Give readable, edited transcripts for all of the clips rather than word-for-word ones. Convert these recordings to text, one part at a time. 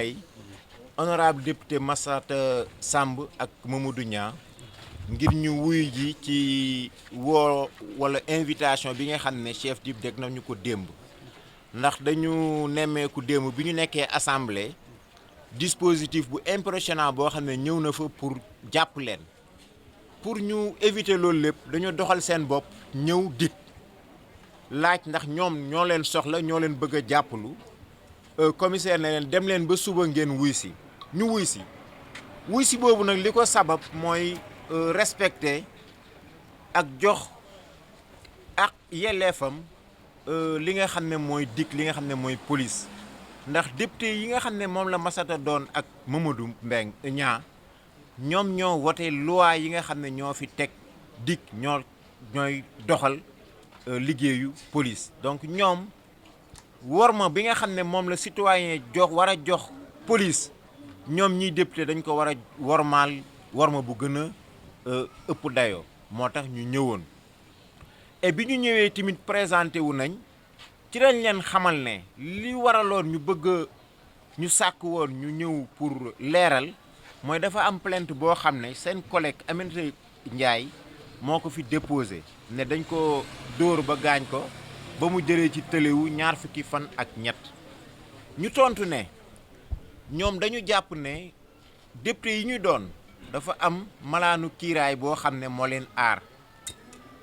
tey honorable député Massata Samb ak Mamadou Niang ngir ñu wuyu ji ci woo wala invitation bi nga xam ne chef DIP dégg nañu ko démb ndax dañu nemmeeku démb bi ñu nekkee assemblée dispositif bu impressionnant boo xam ne ñëw na fa pour jàpp leen pour ñu éviter loolu lépp dañoo doxal seen bopp ñëw DIP laaj ndax ñoom ñoo leen soxla ñoo leen bëgg a jàppalu commissaire ne leen dem leen ba suba ngeen wuy si ñu wuy si boobu nag li ko sabab mooy respecter ak jox ak yelleefam li nga xam ne mooy DIC li nga xam ne mooy police ndax député yi nga xam ne moom la Massata doon ak Mamadou Mbeng Niang ñoom ñoo wote loi yi nga xam ne ñoo fi teg DIC ñooy doxal liggéeyu police donc ñoom worma bi nga xam ne moom la citoyen war a jox police ñoom ñiy député dañ ko war a wormaal worma bu gën a ëpp dayoo moo tax ñu ñëwoon et bi ñu ñëwee tamit présenté wu nañ ci lañ leen xamal ne li waraloon ñu bëgg ñu sàkk woon ñu ñëw pour leeral mooy dafa am plainte boo xam ne seen collègue Aminata Ndiaye moo ko fi déposé ne dañ ko dóor ba gaañ ko ba mu jëlee ci tëlewu 20 fan ak ñett ñu tontu ne ñoom dañu jàpp ne député yi ñu doon dafa am malaanu kiiraay boo xam ne moo leen aar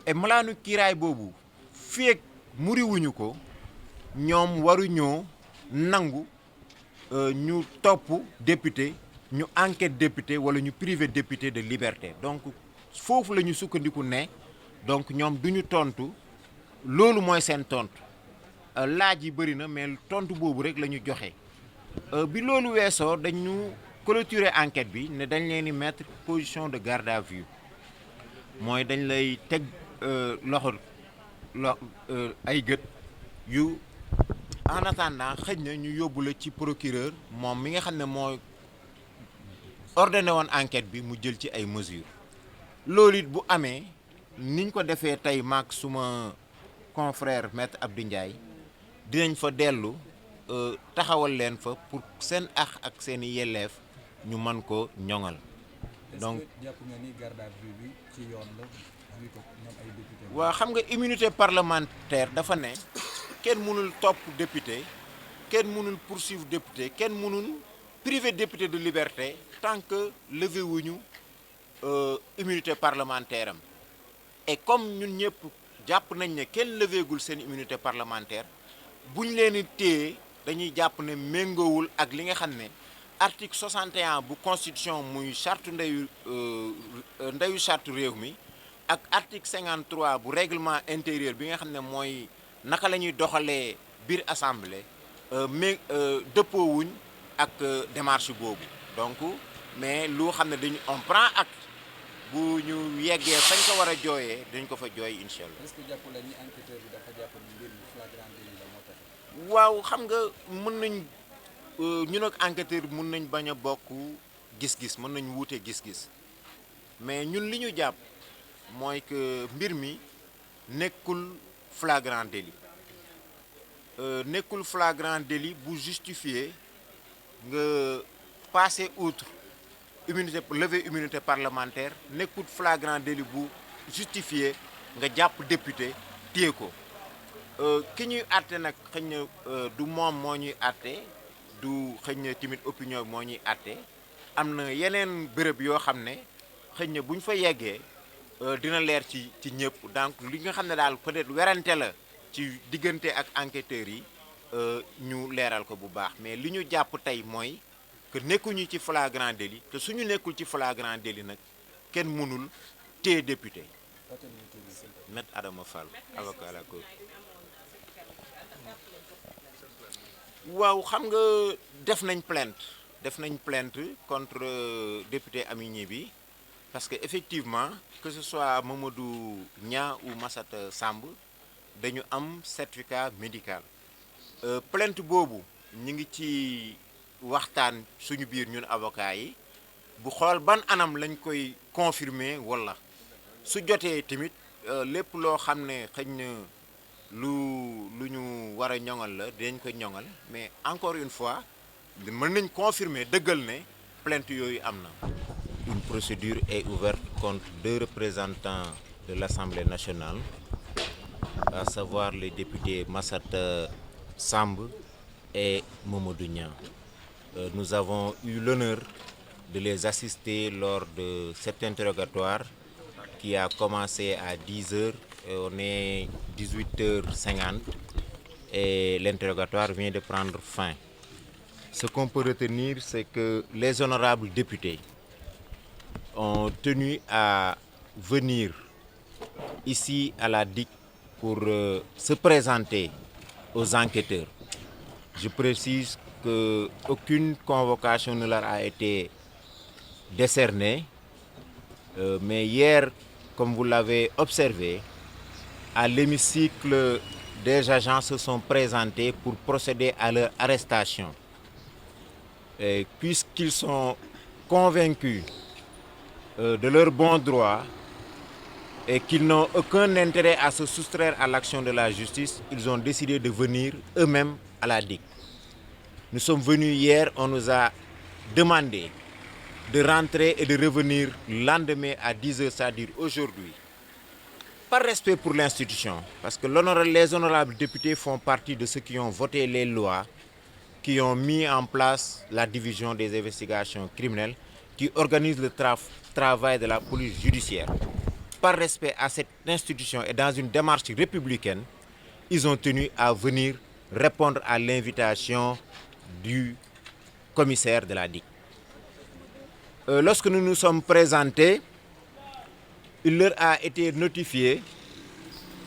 et malaanu kiiraay boobu feek muriwuñu ko ñoom waruñoo nangu ñu topp député ñu enquête député wala ñu privé député de liberté donc foofu la ñu sukkandiku ne donc ñoom duñu tontu loolu mooy seen tontu laaj yi bëri na mais tontu boobu rek la ñu joxe bi loolu weesoo dañu clôturer enquête bi ne dañ leen di mettre position de garde à vue mooy dañ lay teg ay gët yu en attendant xëj na ñu yóbbu la ci procureur moom mi nga xam ne moo ordonné woon enquête bi mu jël ci ay mesures loolu it bu amee niñ ko defee tey maak suma confrère maître Abdou Ndiaye dinañ fa dellu taxawal leen fa pour seen ak seen i yelleef ñu mën ko ñoŋal. donc jàpp nga ni garde à vue bi ci yoon la vu ko ñoom ay député. waaw xam nga immunité parlementaire dafa ne kenn mënul topp député kenn mënul poursuivre député kenn mënul privé député de liberté tant que levé wuñu immunité parlementaire am et comme ñun ñëpp jàpp nañ ne kenn levéegul seen immunité parlementaire buñ leen di téye dañuy jàpp ne méngoowul ak li nga xam ne article 61 bu constitution muy charte ndeyu charte réew mi ak article 53 bu règlement intérieur bi nga xam ne mooy naka la ñuy doxalee biir assemblée mais dëppoowuñ ak démarche boobu donc mais lu xam ne dañu on prend acte bu ñu yeggee fañ ko war a jooyee dañ ko fa jooy incha allah. est-ce que jàpp la ni enquêteur bi dafa jàpp ni mbir mi flagrant délit la moo tax. waaw xam nga mën nañ ñun ak enquêteur bi mën nañ bañ a bokk gis-gis mën nañ wuute gis-gis mais ñun li ñu jàpp mooy que mbir mi nekkul flagrant délit nekkul flagrant délit bu justifié nga passer outre immunité lever immunité parlementaire nekkul flagrant délit bu justifié nga jàpp député téye ko ki ñuy àtte nag xëy na du moom moo ñuy àtte du xëy na timit opinion moo ñuy àtte am na yeneen béréb yoo xam ne xëy na bu ñu fa yeggee dina leer ci ñëpp donc li nga xam ne daal peut-être werante la ci diggante ak enquêteurs yi ñu leeral ko bu baax mais li ñu jàpp tey mooy que nekkuñu ci flagrant délit te suñu nekkul ci flagrant délit nag kenn mënul téye député. Maître Adama Fall avocat à la Cour. waaw xam nga def nañ plainte contre député Amigné bi parce que effectivement que ce soit Mamadou Niang ou Massata Samb dañu am certificat médical plainte boobu ñu ngi ci waxtaan suñu biir ñun avocat yi bu xool ban anam lañ koy confirmer walla su jotee tamit lépp loo xam ne xëy na lu ñu war a ñoŋal la dinañ ko ñoŋal mais encore une fois mën nañ confirmer dëggal ne plainte yooyu am na. Une procédure est ouverte contre 2 représentants de l'Assemblée nationale, à savoir les députés Massata Samb et Mamadou Niang. Nous avons eu l'honneur de les assister lors de cet interrogatoire qui a commencé à 10 heures et on est 18h50 et l'interrogatoire vient de prendre fin. Ce qu'on peut retenir, c'est que les honorables députés ont tenu à venir ici à la DIC pour se présenter aux enquêteurs. Je précise qu'aucune convocation ne leur a été décernée, mais hier, comme vous l'avez observé, à l'hémicycle, des agents se sont présentés pour procéder à leur arrestation. Et puisqu'ils sont convaincus de leur bon droit et qu'ils n'ont aucun intérêt à se soustraire à l'action de la justice, ils ont décidé de venir eux-mêmes à la DIC. Nous sommes venus hier, on nous a demandé de rentrer et de revenir le lendemain à 10 heures, c'est-à-dire aujourd'hui. Par respect pour l'institution, parce que les honorables députés font partie de ceux qui ont voté les lois, qui ont mis en place la division des investigations criminelles, qui organise le travail de la police judiciaire. Par respect à cette institution et dans une démarche républicaine, ils ont tenu à venir répondre à l'invitation du commissaire de la DIC. Lorsque nous nous sommes présentés, il leur a été notifié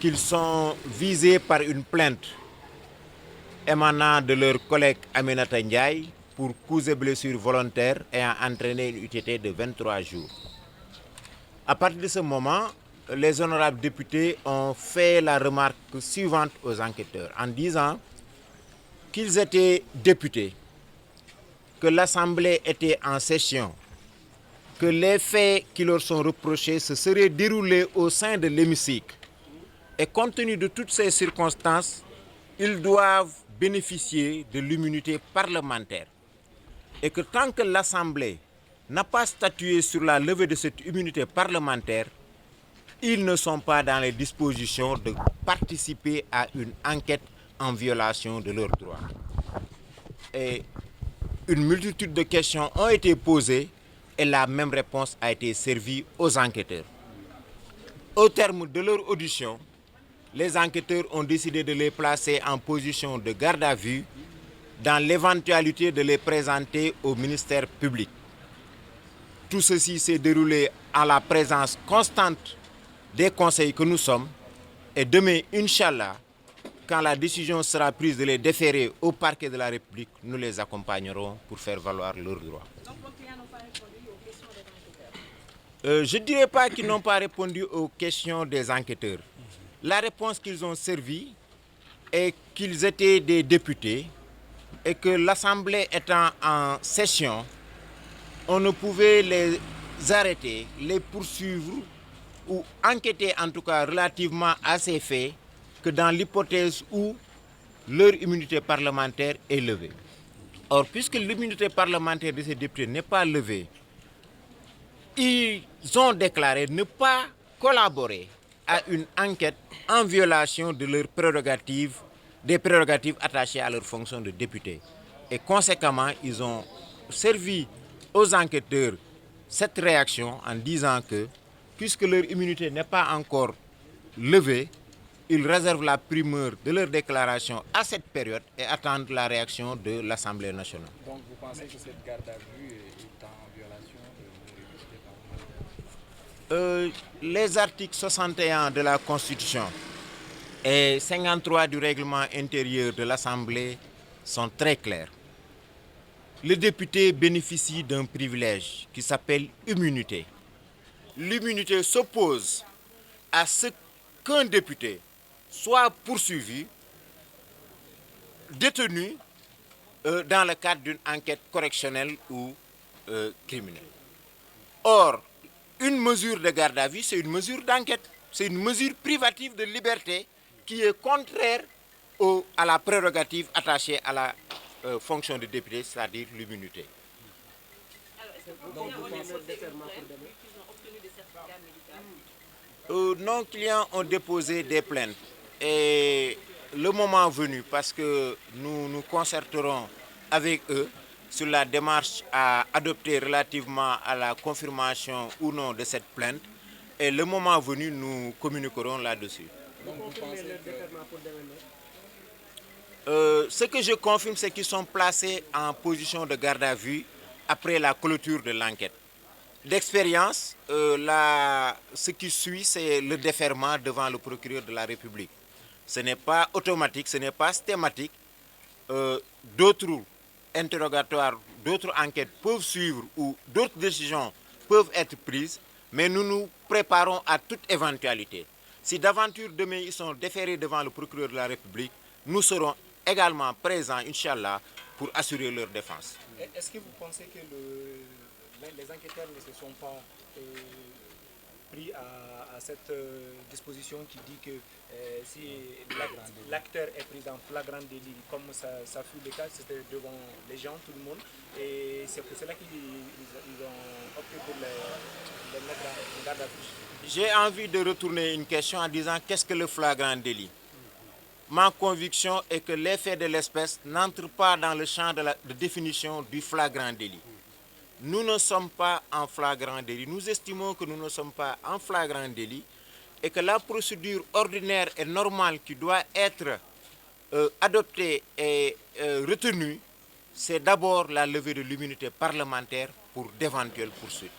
qu'ils sont visés par une plainte émanant de leur collègue Aminata Ndiaye pour coups et blessures volontaires ayant entraîné une UTT de 23 jours. À partir de ce moment, les honorables députés ont fait la remarque suivante aux enquêteurs en disant qu'ils étaient députés, que l'Assemblée était en session, que les faits qui leur sont reprochés se seraient déroulés au sein de l'hémicycle. Et compte tenu de toutes ces circonstances, ils doivent bénéficier de l'immunité parlementaire. Et que tant que l'Assemblée n'a pas statué sur la levée de cette immunité parlementaire, ils ne sont pas dans les dispositions de participer à une enquête en violation de leurs droits. Et une multitude de questions ont été posées et la même réponse a été servie aux enquêteurs. Au terme de leur audition, les enquêteurs ont décidé de les placer en position de garde à vue dans l'éventualité de les présenter au ministère public. Tout ceci s'est déroulé en la présence constante des conseils que nous sommes et demain, Inch'Allah, quand la décision sera prise de les déférer au parquet de la République, nous les accompagnerons pour faire valoir leurs droits. Donc vos clients n'ont pas répondu aux questions des enquêteurs? Je ne dirais pas qu'ils n'ont pas répondu aux questions des enquêteurs. La réponse qu'ils ont servie est qu'ils étaient des députés et que l'Assemblée étant en session, on ne pouvait les arrêter, les poursuivre ou enquêter en tout cas relativement à ces faits que dans l'hypothèse où leur immunité parlementaire est levée. Or, puisque l'immunité parlementaire de ces députés n'est pas levée, ils ont déclaré ne pas collaborer à une enquête en violation de leurs prérogatives, des prérogatives attachées à leur fonction de député. Et conséquemment, ils ont servi aux enquêteurs cette réaction en disant que, puisque leur immunité n'est pas encore levée, ils réservent la primeur de leur déclaration à cette période et attendent la réaction de l'Assemblée nationale. Donc vous pensez que cette garde à vue est en violation de l'immunité parlementaire? Les articles 61 de la Constitution et 53 du règlement intérieur de l'Assemblée sont très clairs. Le député bénéficie d'un privilège qui s'appelle immunité. L'immunité s'oppose à ce qu'un député soit poursuivi, détenu dans le cadre d'une enquête correctionnelle ou criminelle. Or, une mesure de garde à vue, c'est une mesure d'enquête, c'est une mesure privative de liberté qui est contraire à la prérogative attachée à la fonction de député, c'est-à-dire l'immunité. Alors, est-ce que Donc, vos vous clients ont pensez- déposé une plainte vu qu'ils ont obtenu des certificats médicaux? Nos clients ont déposé des plaintes et le moment venu, parce que nous nous concerterons avec eux sur la démarche à adopter relativement à la confirmation ou non de cette plainte, et le moment venu, nous communiquerons là-dessus. Donc vous pensez que Ce que je confirme, c'est qu'ils sont placés en position de garde à vue après la clôture de l'enquête. D'expérience, ce qui suit, c'est le déferment devant le procureur de la République. Ce n'est pas automatique, ce n'est pas systématique. D'autres interrogatoires, d'autres enquêtes peuvent suivre ou d'autres décisions peuvent être prises, mais nous nous préparons à toute éventualité. Si d'aventure demain ils sont déférés devant le procureur de la République, nous serons également présents, Inch'Allah, pour assurer leur défense. Est-ce que vous pensez que les enquêteurs ne se sont pas pris à cette disposition qui dit que si l'acteur est pris en flagrant délit, comme ça fut le cas, c'était devant les gens, tout le monde, et c'est pour cela qu'ils ont opté pour les mettre en garde à vue? J'ai envie de retourner une question en disant qu'est-ce que le flagrant délit? Ma conviction est que les faits de l'espèce n'entrent pas dans le champ de définition du flagrant délit. Nous ne sommes pas en flagrant délit. Nous estimons que nous ne sommes pas en flagrant délit et que la procédure ordinaire et normale qui doit être adoptée et retenue, c'est d'abord la levée de l'immunité parlementaire pour d'éventuelles poursuites.